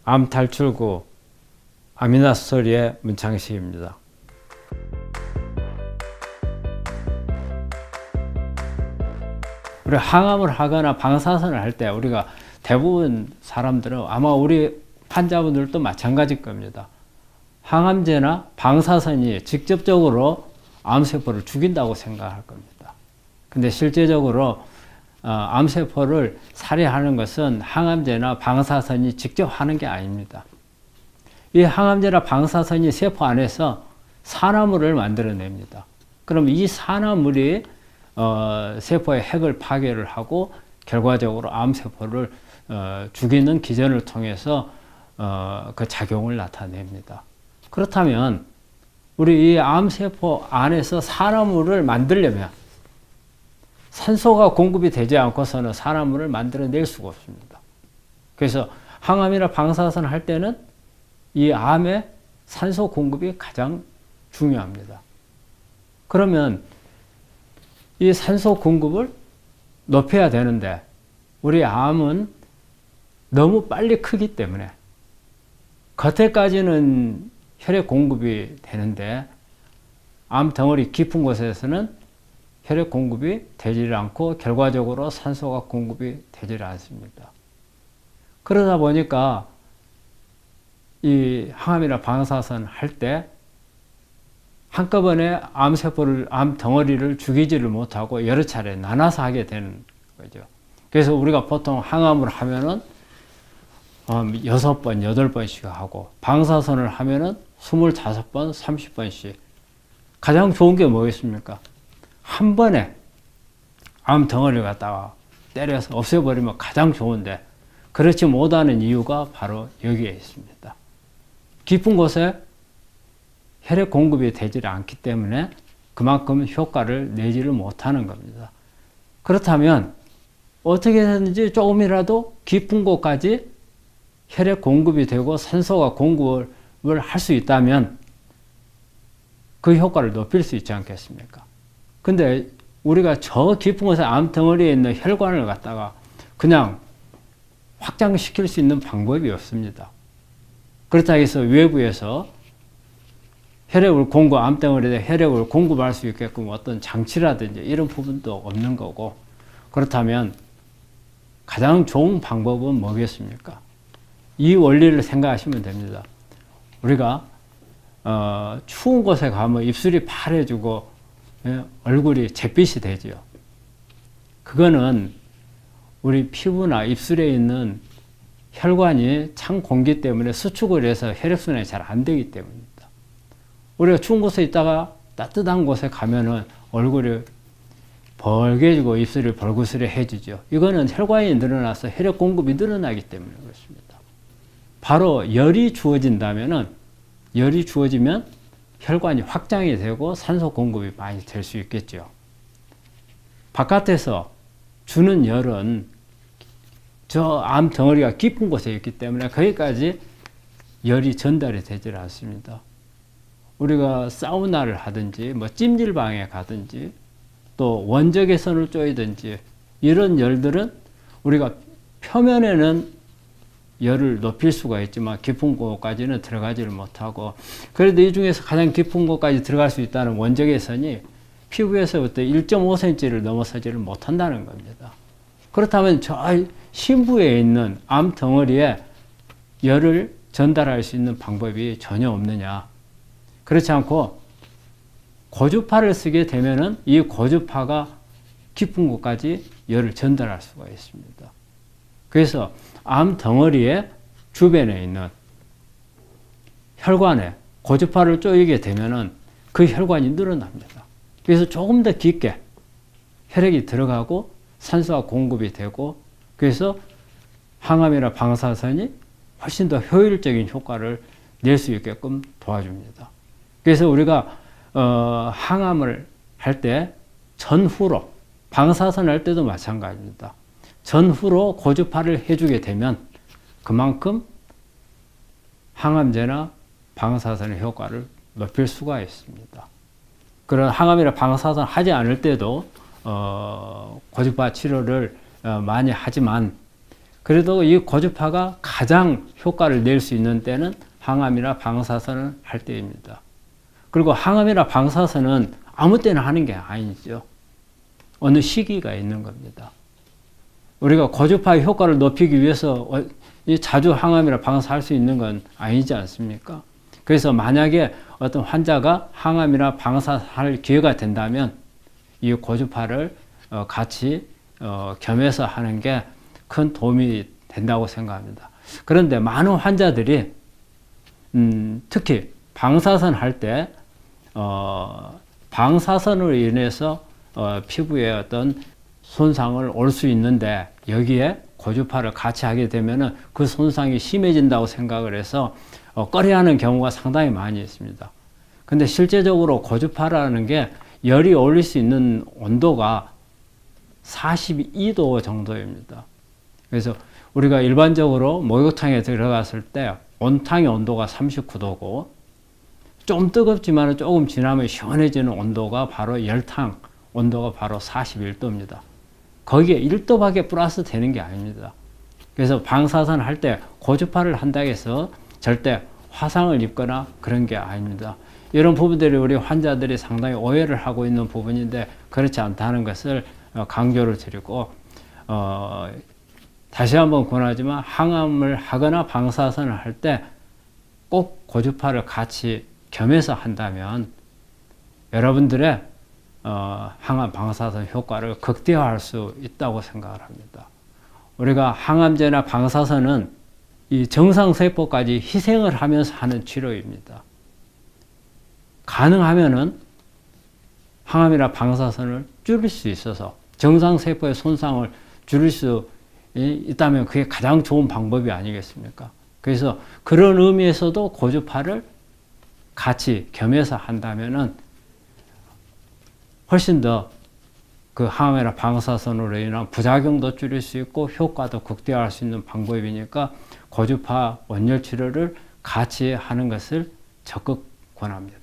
암탈출구 아미나스토리의 문창식입니다. 우리 항암을 하거나 방사선을 할 때 우리가 대부분 사람들은 아마 우리 환자분들도 마찬가지일 겁니다. 항암제나 방사선이 직접적으로 암세포를 죽인다고 생각할 겁니다. 근데 실제적으로 암세포를 살해하는 것은 항암제나 방사선이 직접 하는 게 아닙니다. 이 항암제나 방사선이 세포 안에서 산화물을 만들어냅니다. 그럼 이 산화물이 세포의 핵을 파괴를 하고 결과적으로 암세포를 죽이는 기전을 통해서 그 작용을 나타냅니다. 그렇다면 우리 이 암세포 안에서 산화물을 만들려면 산소가 공급이 되지 않고서는 산화물을 만들어낼 수가 없습니다. 그래서 항암이나 방사선 할 때는 이 암에 산소 공급이 가장 중요합니다. 그러면 이 산소 공급을 높여야 되는데 우리 암은 너무 빨리 크기 때문에 겉에까지는 혈액 공급이 되는데 암 덩어리 깊은 곳에서는 혈액 공급이 되지 않고 결과적으로 산소가 공급이 되지 않습니다. 그러다 보니까 이 항암이나 방사선 할 때 한꺼번에 암세포를, 암 덩어리를 죽이지를 못하고 여러 차례 나눠서 하게 되는 거죠. 그래서 우리가 보통 항암을 하면은 6번, 8번씩 하고 방사선을 하면은 25번, 30번씩. 가장 좋은 게 뭐겠습니까? 한 번에 암 덩어리를 갖다가 때려서 없애버리면 가장 좋은데 그렇지 못하는 이유가 바로 여기에 있습니다. 깊은 곳에 혈액 공급이 되지 않기 때문에 그만큼 효과를 내지를 못하는 겁니다. 그렇다면 어떻게든지 조금이라도 깊은 곳까지 혈액 공급이 되고 산소가 공급을 할 수 있다면 그 효과를 높일 수 있지 않겠습니까? 근데 우리가 저 깊은 곳에 암덩어리에 있는 혈관을 갖다가 그냥 확장시킬 수 있는 방법이 없습니다. 그렇다고 해서 외부에서 혈액을 암덩어리에 혈액을 공급할 수 있게끔 어떤 장치라든지 이런 부분도 없는 거고, 그렇다면 가장 좋은 방법은 뭐겠습니까? 이 원리를 생각하시면 됩니다. 우리가 추운 곳에 가면 입술이 파래지고 얼굴이 잿빛이 되죠. 그거는 우리 피부나 입술에 있는 혈관이 찬 공기 때문에 수축을 해서 혈액순환이 잘 안 되기 때문입니다. 우리가 추운 곳에 있다가 따뜻한 곳에 가면은 얼굴이 벌게지고 입술이 벌그스레해지죠. 이거는 혈관이 늘어나서 혈액 공급이 늘어나기 때문에 그렇습니다. 바로 열이 주어지면 혈관이 확장이 되고 산소 공급이 많이 될 수 있겠죠. 바깥에서 주는 열은 저 암 덩어리가 깊은 곳에 있기 때문에 거기까지 열이 전달이 되질 않습니다. 우리가 사우나를 하든지 찜질방에 가든지 또 원적외선을 쬐든지 이런 열들은 우리가 표면에는 열을 높일 수가 있지만 깊은 곳까지는 들어가지를 못하고, 그래도 이 중에서 가장 깊은 곳까지 들어갈 수 있다는 원적외선이 피부에서부터 1.5cm를 넘어서지를 못한다는 겁니다. 그렇다면 저 심부에 있는 암 덩어리에 열을 전달할 수 있는 방법이 전혀 없느냐? 그렇지 않고 고주파를 쓰게 되면은 이 고주파가 깊은 곳까지 열을 전달할 수가 있습니다. 그래서 암 덩어리의 주변에 있는 혈관에 고주파를 쪼이게 되면은 그 혈관이 늘어납니다. 그래서 조금 더 깊게 혈액이 들어가고 산소가 공급이 되고, 그래서 항암이나 방사선이 훨씬 더 효율적인 효과를 낼 수 있게끔 도와줍니다. 그래서 우리가 항암을 할 때 전후로, 방사선 할 때도 마찬가지입니다. 전후로 고주파를 해주게 되면 그만큼 항암제나 방사선의 효과를 높일 수가 있습니다. 그런 항암이나 방사선 하지 않을 때도 고주파 치료를 많이 하지만 그래도 이 고주파가 가장 효과를 낼 수 있는 때는 항암이나 방사선을 할 때입니다. 그리고 항암이나 방사선은 아무 때나 하는 게 아니죠. 어느 시기가 있는 겁니다. 우리가 고주파의 효과를 높이기 위해서 자주 항암이나 방사할 수 있는 건 아니지 않습니까? 그래서 만약에 어떤 환자가 항암이나 방사할 기회가 된다면 이 고주파를 같이 겸해서 하는 게 큰 도움이 된다고 생각합니다. 그런데 많은 환자들이 특히 방사선 할 때 방사선으로 인해서 피부에 어떤 손상을 올 수 있는데 여기에 고주파를 같이 하게 되면 그 손상이 심해진다고 생각을 해서 꺼려하는 경우가 상당히 많이 있습니다. 근데 실제적으로 고주파라는 게 열이 올릴 수 있는 온도가 42도 정도입니다. 그래서 우리가 일반적으로 목욕탕에 들어갔을 때 온탕의 온도가 39도고 좀 뜨겁지만 조금 지나면 시원해지는 온도가 바로 열탕 온도가 바로 41도입니다. 거기에 1도밖에 플러스 되는 게 아닙니다. 그래서 방사선 할 때 고주파를 한다고 해서 절대 화상을 입거나 그런 게 아닙니다. 이런 부분들이 우리 환자들이 상당히 오해를 하고 있는 부분인데 그렇지 않다는 것을 강조를 드리고 다시 한번 권하지만 항암을 하거나 방사선을 할 때 꼭 고주파를 같이 겸해서 한다면 여러분들의 항암 방사선 효과를 극대화할 수 있다고 생각을 합니다. 우리가 항암제나 방사선은 이 정상세포까지 희생을 하면서 하는 치료입니다. 가능하면은 항암이나 방사선을 줄일 수 있어서 정상세포의 손상을 줄일 수 있다면 그게 가장 좋은 방법이 아니겠습니까? 그래서 그런 의미에서도 고주파를 같이 겸해서 한다면은 훨씬 더 그 항암이나 방사선으로 인한 부작용도 줄일 수 있고 효과도 극대화할 수 있는 방법이니까 고주파 원열 치료를 같이 하는 것을 적극 권합니다.